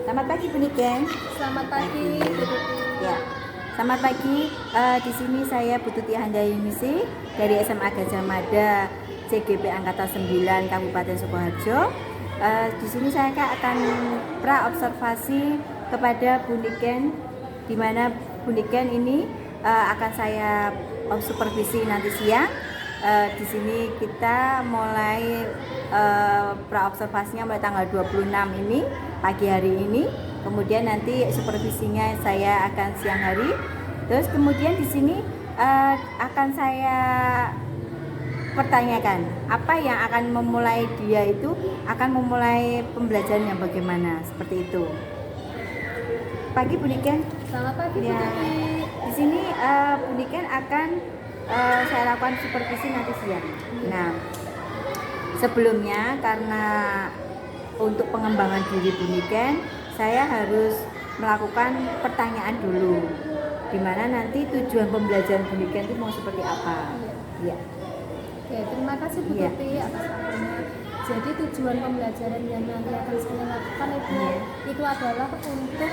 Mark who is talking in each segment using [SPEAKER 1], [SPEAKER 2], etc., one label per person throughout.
[SPEAKER 1] Selamat pagi Bu Niken.
[SPEAKER 2] Selamat pagi Bu Tuti.
[SPEAKER 1] Ya. Selamat pagi. Di sini saya Bu Tuti Handayunisi dari SMA Gajah Mada CGP Angkatan 9 Kabupaten Sukoharjo. Di sini saya akan pra-observasi kepada Bu Niken, di mana Bu Niken ini akan saya supervisi nanti siang. Di sini kita mulai pra-observasinya mulai tanggal 26 ini, pagi hari ini. Kemudian nanti supervisinya saya akan siang hari. Terus kemudian di sini akan saya pertanyakan apa yang akan memulai dia itu, akan memulai pembelajaran yang bagaimana, seperti itu. Pagi Bu Niken.
[SPEAKER 2] Selamat pagi Bu
[SPEAKER 1] Ya.
[SPEAKER 2] Tuti.
[SPEAKER 1] Di sini Bu Niken akan saya lakukan supervisi nanti siang. Nah, sebelumnya karena untuk pengembangan diri Bu Niken, saya harus melakukan pertanyaan dulu, di mana nanti tujuan pembelajaran Bu Niken itu mau seperti apa. Ya.
[SPEAKER 2] Oke, terima kasih Bu
[SPEAKER 1] Iya.
[SPEAKER 2] Tuti atas waktunya. Jadi tujuan pembelajaran yang nanti akan saya lakukan itu adalah untuk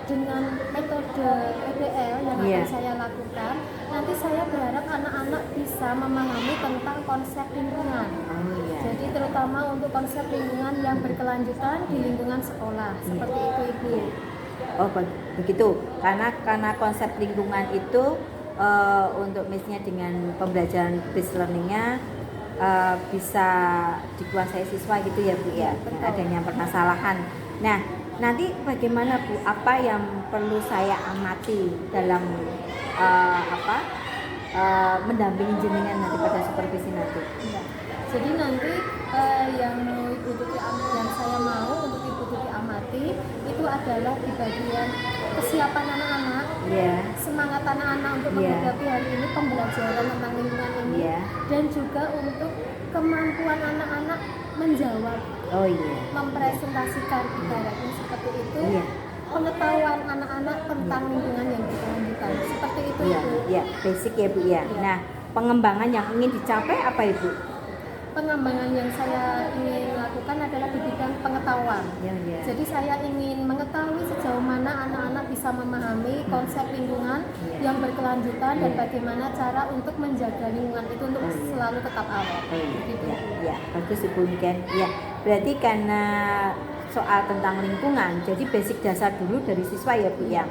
[SPEAKER 2] dengan metode PBL yang
[SPEAKER 1] Iya.
[SPEAKER 2] akan saya lakukan. Nanti saya berharap anak-anak bisa memahami tentang konsep lingkungan.
[SPEAKER 1] Oh iya.
[SPEAKER 2] Jadi terutama untuk konsep lingkungan yang berkelanjutan di lingkungan sekolah. Seperti itu Ibu.
[SPEAKER 1] Oh begitu. Karena konsep lingkungan itu untuk misalnya dengan pembelajaran based learningnya bisa dikuasai siswa gitu ya Bu ya, dengan adanya permasalahan. Nah, nanti bagaimana Bu, apa yang perlu saya amati dalam mendampingi jenengan nanti pada supervisi nanti?
[SPEAKER 2] Ya. Jadi nanti yang saya mau untuk Ibu Tuti amati itu adalah di bagian kesiapan anak-anak, semangat anak-anak untuk menghadapi hari ini pembelajaran tentang lingkungan ini, dan juga untuk kemampuan anak-anak menjawab, mempresentasikan ibaratnya seperti itu, pengetahuan anak-anak tentang lingkungan yang berkelanjutan, seperti itu Ibu.
[SPEAKER 1] Ya, basic ya Bu ya. Nah, pengembangan yang ingin dicapai apa Ibu?
[SPEAKER 2] Pengembangan yang saya ingin lakukan adalah di bidang pengetahuan. Jadi saya ingin mengetahui sejauh mana anak-anak bisa memahami konsep lingkungan yang berkelanjutan dan bagaimana cara untuk menjaga lingkungan itu untuk selalu tetap awet.
[SPEAKER 1] Ya, bagus Ibu Niken. Ya, berarti karena soal tentang lingkungan, jadi basic dasar dulu dari siswa ya Bu ya.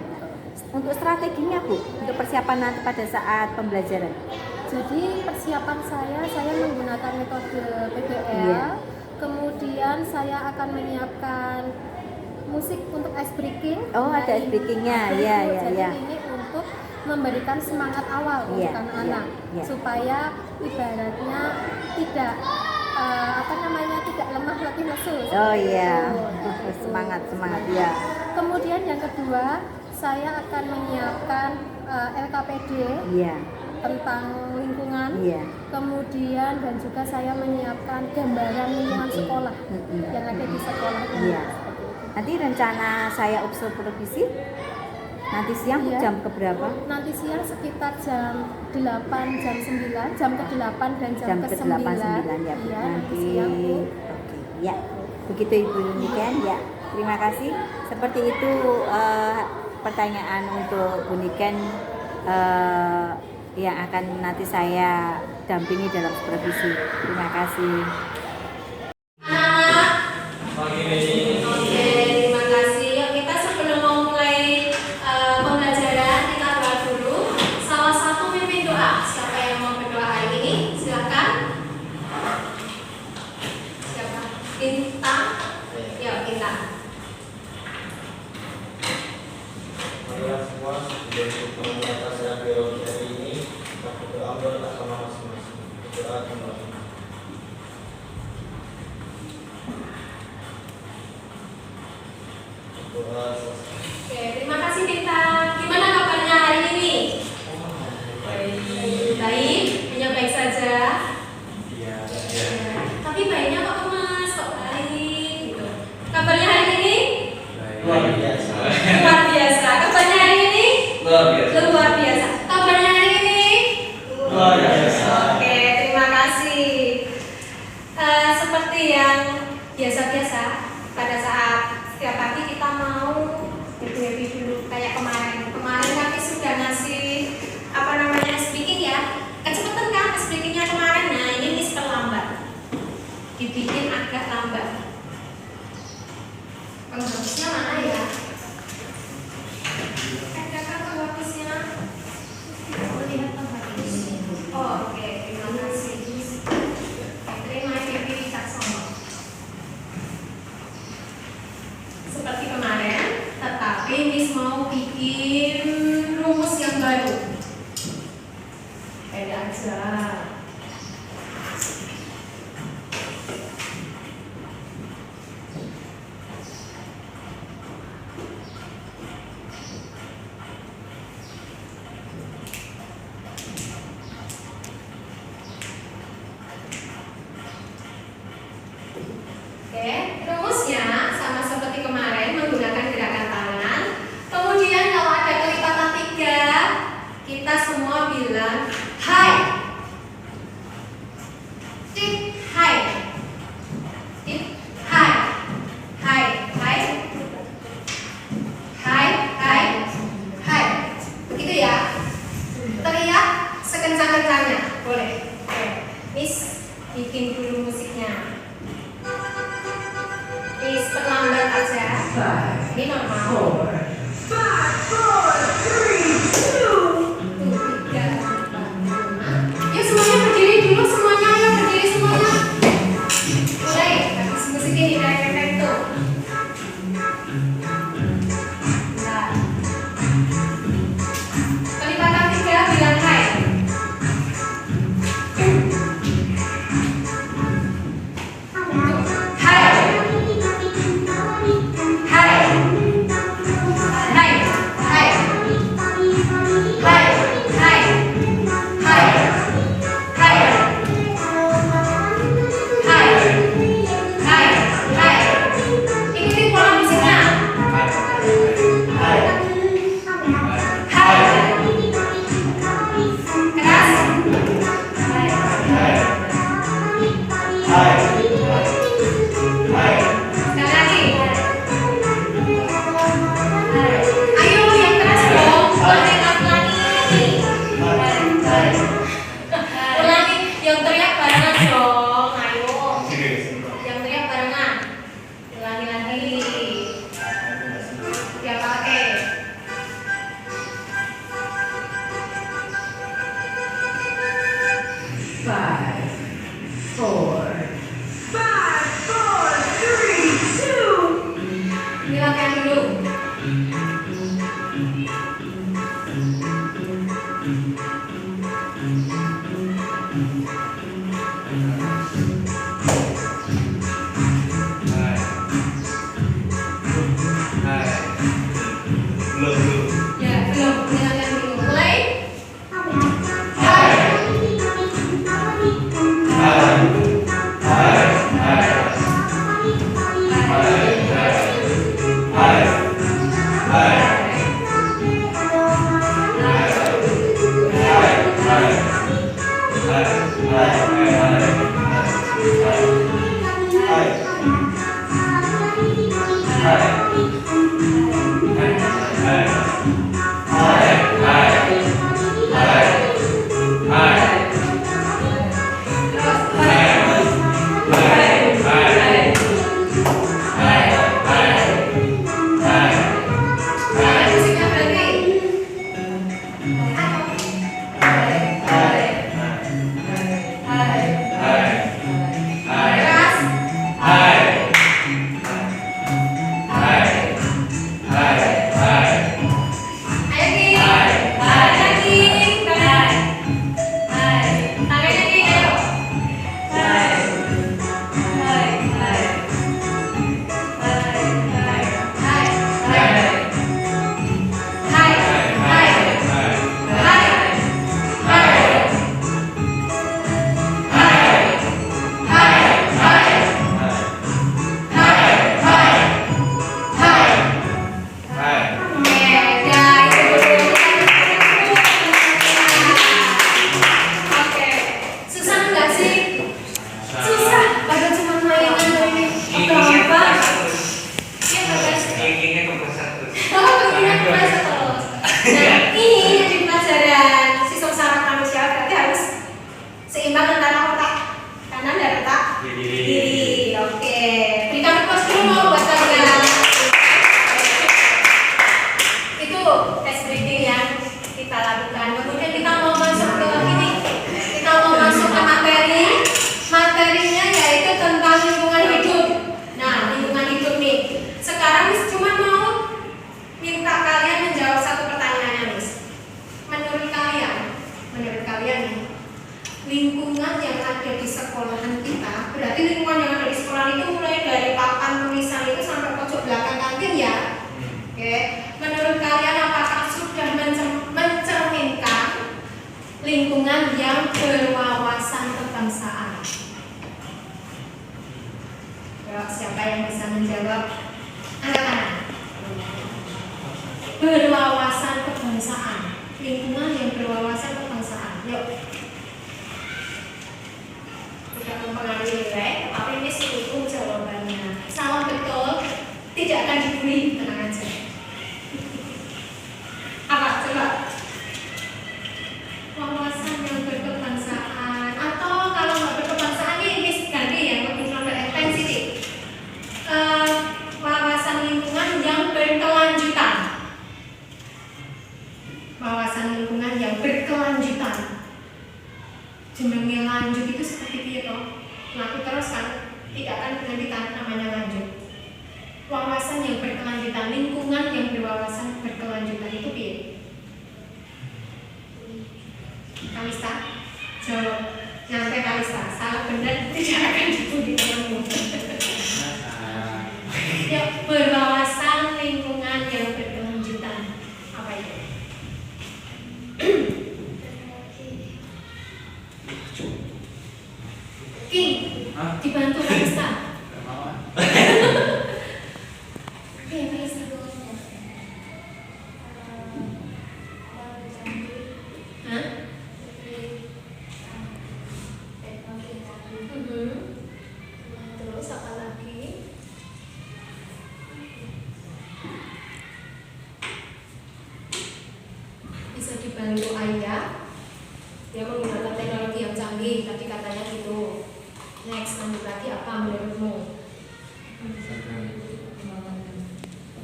[SPEAKER 1] Untuk strateginya Bu, untuk persiapan nanti pada saat pembelajaran.
[SPEAKER 2] Jadi persiapan saya menggunakan metode PBL, kemudian saya akan menyiapkan musik untuk ice breaking.
[SPEAKER 1] Oh, ada ice breakingnya,
[SPEAKER 2] Jadi ini untuk memberikan semangat awal untuk anak-anak, supaya ibaratnya tidak tidak lemah latih lesu.
[SPEAKER 1] Oh iya, semangat ya.
[SPEAKER 2] Kemudian yang kedua, saya akan menyiapkan LKPD. Tentang lingkungan, kemudian dan juga saya menyiapkan gambaran lingkungan sekolah yang ada di sekolah ini.
[SPEAKER 1] Nanti rencana saya supervisi nanti siang jam keberapa?
[SPEAKER 2] Nanti siang sekitar jam 8, jam 9, jam ke-8 dan jam ke-9
[SPEAKER 1] ya Bu. Nanti
[SPEAKER 2] siang Bu.
[SPEAKER 1] Oke, ya. Begitu Ibu Niken ya. Terima kasih. Seperti itu pertanyaan untuk Bu Niken yang akan nanti saya dampingi dalam supervisi. Terima kasih.
[SPEAKER 3] Oke, terima kasih. Yuk kita sebelum memulai pembelajaran kita doa dulu. Salah satu pimpin doa. Siapa yang mau berdoa hari ini? Silakan. Siapa? Bintang. Yuk kita.
[SPEAKER 4] Marilah semua sudah cukup mengatasi biologi hari ini. Kita berdoa bersama masing-masing. Berdoa kembali. Berdoa selesai.
[SPEAKER 3] Oke, terima kasih Bintang. Gimana kabarnya hari ini? Baik, hanya baik saja.
[SPEAKER 4] Iya.
[SPEAKER 3] Tapi baiknya kok Mas, kok baik gitu. Kabarnya hari ini?
[SPEAKER 4] Luar biasa.
[SPEAKER 3] Luar biasa. Kabarnya hari ini?
[SPEAKER 4] Luar biasa.
[SPEAKER 3] Luar biasa. Kabarnya hari ini?
[SPEAKER 4] Luar biasa.
[SPEAKER 3] Oke, terima kasih. Seperti yang biasa-biasa pada saat setiap pagi kita Penghapusnya mana ya? Adakah penghapusnya? Lihat penghapus. Oh, oke, terima kasih. Terima kasih Wicaksono. Seperti kemarin, tetapi Miss mau bikin rumus yang baru. Beda aja. Oke, rumusnya sama seperti kemarin menggunakan gerakan tangan. Kemudian kalau ada kelipatan 3, kita semua bilang hai. Tip, hai. Tip, hai. Hai, hai. Hai, hai. Hai. Begitu ya. Teriak sekencang-kencangnya. Boleh. Oke. Miss bikin dulu musiknya. Please perlambat aja. Ini normal. 5, 4, 3, 2, 1. Yuk semuanya berdiri dulu semuanya. Ayo berdiri semuanya. Mulai. Habis musik ini dari itu. Nah. Kelipatan 3 bilang hai. seimbang antara otak kanan dan otak kiri. Oke, berikan applause dulu buat kalian. lingkungan yang berwawasan kebangsaan. Siapa yang bisa menjawab? Angkat tangan. Berwawasan kebangsaan. Lingkungan yang berwawasan kebangsaan. Yuk. Tidak mempengaruhi nilai, tapi ini seluruh jawabannya. Salah betul, tidak akan dibully, tenang aja. Apa? Coba. Wawasan yang berkebangsaan, atau kalau nggak berkebangsaan ini ganti yang lebih sensitif. Wawasan lingkungan yang berkelanjutan. Wawasan lingkungan yang berkelanjutan. Jenenge lanjut itu seperti itu. Laku terus kan, tidak akan berkelanjutan, namanya lanjut. Wawasan yang berkelanjutan, lingkungan yang berwawasan berkelanjutan itu piye? Kalista, jawab. Nyampe Kalista, salah benar tidak akan dibully temanmu. Ya, berwawasan lingkungan yang berkelanjutan. Apa itu? King, dibantu Kalista. Terus apa lagi? Bisa dibantu ayah. Dia menggunakan teknologi yang canggih. Tadi katanya gitu. Next, lanjut lagi apa menurutmu?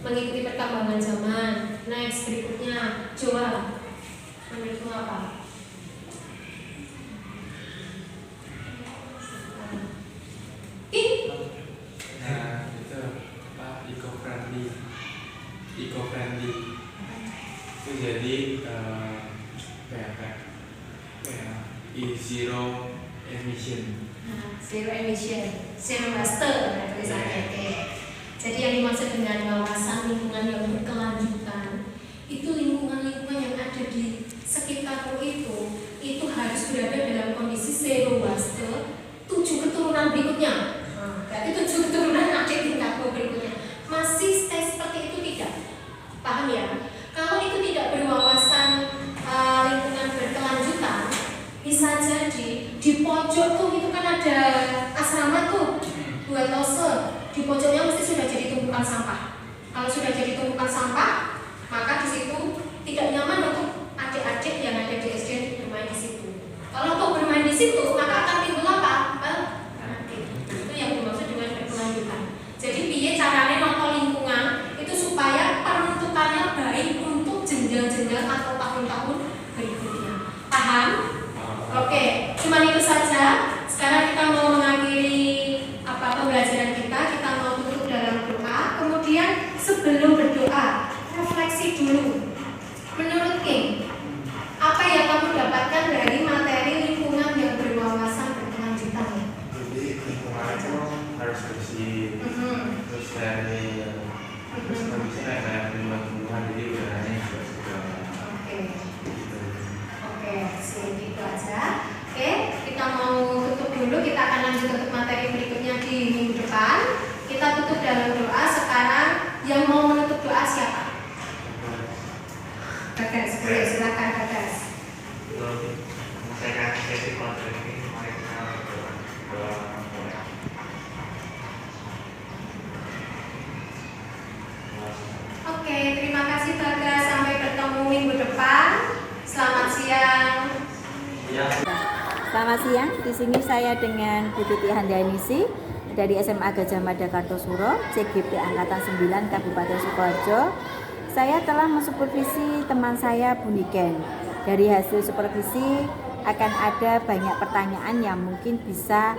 [SPEAKER 3] Mengikuti perkembangan zaman. Next, berikutnya Joa. Menurutmu apa?
[SPEAKER 5] Eco-friendly itu jadi zero emission.
[SPEAKER 3] Zero emission, zero waste tulisannya. Oke. Jadi yang dimaksud dengan wawasan lingkungan yang berkelanjutan itu lingkungan-lingkungan yang ada di sekitarmu itu harus berada dalam kondisi zero waste 7 keturunan berikutnya. Berarti 7 keturunan adik tingkatmu berikutnya masih stay seperti itu tidak? Paham ya? Kalau itu tidak berwawasan lingkungan berkelanjutan, bisa jadi di pojok tuh itu kan ada asrama tuh, dua tose, di pojoknya mesti sudah jadi tumpukan sampah. Kalau sudah jadi tumpukan sampah, maka di situ tidak nyaman untuk adik-adik yang ada di SD bermain di situ. Kalau untuk bermain di situ, maka akan timbul apa? Itu yang dimaksud dengan berkelanjutan. Jadi piye caranya nonton lingkungan itu supaya peruntukannya baik untuk jenjang-jenjang atau tahun-tahun berikutnya. Paham? Oke, cuma itu saja. Sekarang kita mau mengakhiri pembelajaran kita. Kita mau tutup dalam doa. Kemudian sebelum berdoa, refleksi dulu. Menurut King, apa yang kamu dapatkan dari materi lingkungan yang berwawasan berkelanjutan?
[SPEAKER 5] Jadi lingkungan itu harus bersih, terus dari terus bisa kayak tumbuhan-tumbuhan, jadi udaranya juga segar.
[SPEAKER 3] Oke, segitu aja. Oke, kita mau tutup dulu. Kita akan lanjut untuk materi berikutnya di minggu depan. Kita tutup dalam doa. Sekarang yang mau menutup doa siapa? Bagas, boleh silakan Bagas.
[SPEAKER 5] Saya kasih sesi konseling, mari kita berdoa.
[SPEAKER 3] Oke, terima kasih Bagas. Sampai bertemu minggu depan. Selamat siang.
[SPEAKER 1] Selamat siang, di sini saya dengan Bu Tuti Handayani dari SMA Gajah Mada Kartosuro, CGP Angkatan 9 Kabupaten Sukoharjo. Saya telah mensupervisi teman saya Bu Niken. Dari hasil supervisi akan ada banyak pertanyaan yang mungkin bisa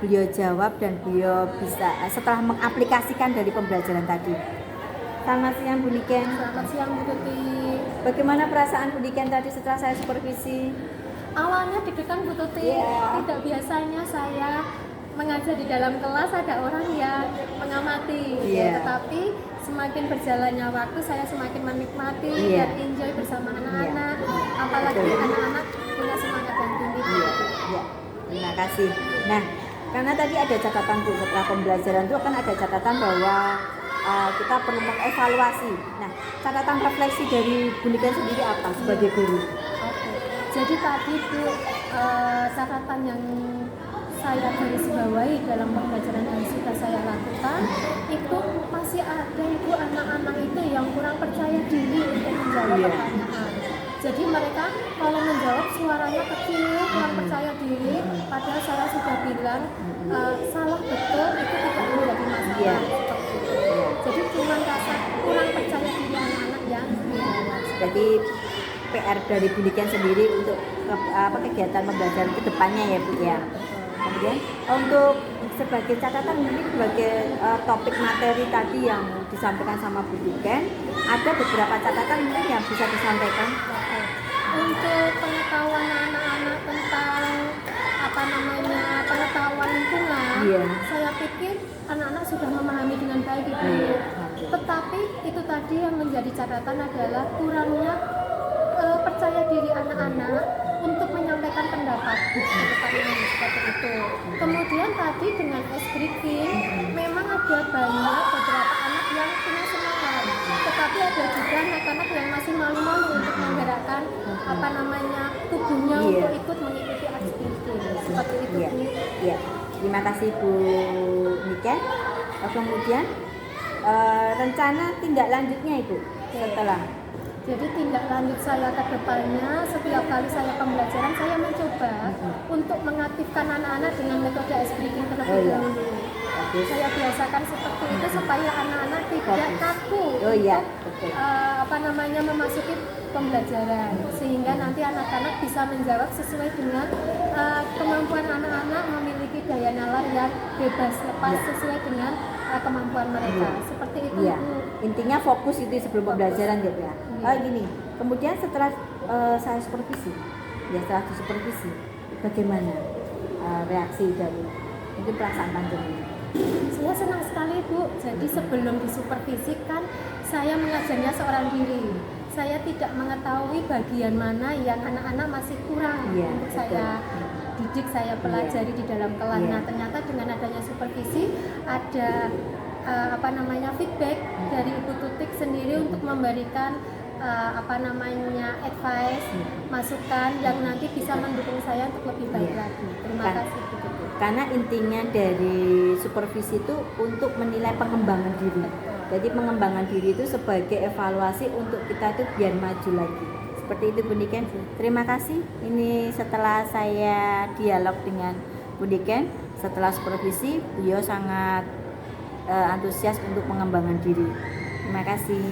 [SPEAKER 1] beliau jawab dan beliau bisa setelah mengaplikasikan dari pembelajaran tadi. Selamat siang Bu Niken.
[SPEAKER 2] Selamat siang Bu Tuti.
[SPEAKER 1] Bagaimana perasaan Bu Niken tadi setelah saya supervisi?
[SPEAKER 2] Awalnya deg-degan Bu Tuti. Tidak biasanya saya mengajar di dalam kelas ada orang yang mengamati, tetapi semakin berjalannya waktu saya semakin menikmati dan enjoy bersama anak-anak, apalagi anak-anak punya semangat yang tinggi.
[SPEAKER 1] Iya. Terima kasih. Nah, karena tadi ada catatan Bu, setelah pembelajaran itu akan ada catatan bahwa kita perlu mengevaluasi. Nah, catatan refleksi dari Bu Niken sendiri apa sebagai guru?
[SPEAKER 2] Oke. Jadi tadi Bu, catatan yang saya garis bawahi dalam pembelajaran yang sudah saya lakukan itu masih ada Ibu anak-anak itu yang kurang percaya diri untuk menjawab pertanyaan. Jadi mereka kalau menjawab suaranya kecil, kurang percaya diri, padahal saya sudah bilang salah betul itu tidak menjadi masalah. Jadi cuma rasa kurang percaya diri anak-anak yang dijawab.
[SPEAKER 1] Jadi PR dari Bu Niken sendiri untuk kegiatan pembelajaran ke depannya ya Bu ya. Kemudian untuk sebagai catatan mungkin sebagai topik materi tadi yang disampaikan sama Bu Niken, ada beberapa catatan mungkin yang bisa disampaikan.
[SPEAKER 2] Untuk pengetahuan anak-anak tentang pengetahuan lingkungan, saya pikir anak-anak sudah memahami dengan baik Ibu. Tetapi itu tadi yang menjadi catatan adalah kurangnya percaya diri anak-anak untuk menyampaikan pendapat seperti itu. Kemudian tadi dengan ice breaking memang ada banyak beberapa anak yang punya semangat, tetapi ada juga anak-anak yang masih malu-malu untuk menggerakkan tubuhnya untuk ikut mengikuti ice breaking seperti itu.
[SPEAKER 1] Iya. Terima kasih Bu Niken. Kemudian rencana tindak lanjutnya itu setelah.
[SPEAKER 2] Jadi tindak lanjut saya ke depannya, setiap kali saya pembelajaran saya mencoba untuk mengaktifkan anak-anak dengan metode ice breaking terlebih dahulu. Saya biasakan seperti itu supaya anak-anak tidak takut memasuki pembelajaran, sehingga nanti anak-anak bisa menjawab sesuai dengan kemampuan anak-anak memiliki daya nalar yang bebas lepas sesuai dengan kemampuan mereka. Seperti itu.
[SPEAKER 1] Intinya fokus itu sebelum pembelajaran gitu ya. Gini, kemudian setelah saya supervisi, setelah disupervisi, bagaimana reaksi dari mungkin perasaan panjenengan?
[SPEAKER 2] Saya senang sekali Bu. Jadi sebelum disupervisi kan saya mengajarnya seorang diri. Saya tidak mengetahui bagian mana yang anak-anak masih kurang untuk saya didik, saya pelajari di dalam kelas. Nah, ternyata dengan adanya supervisi ada feedback dari Ibu Tutik sendiri untuk memberikan advice, masukan yang nanti bisa mendukung saya untuk lebih baik lagi. Terima kasih Bu Tutik.
[SPEAKER 1] Karena intinya dari supervisi itu untuk menilai pengembangan diri. Jadi pengembangan diri itu sebagai evaluasi untuk kita itu biar maju lagi. Seperti itu Bu Niken. Terima kasih. Ini setelah saya dialog dengan Bu Niken, setelah supervisi, beliau sangat antusias untuk pengembangan diri. Terima kasih.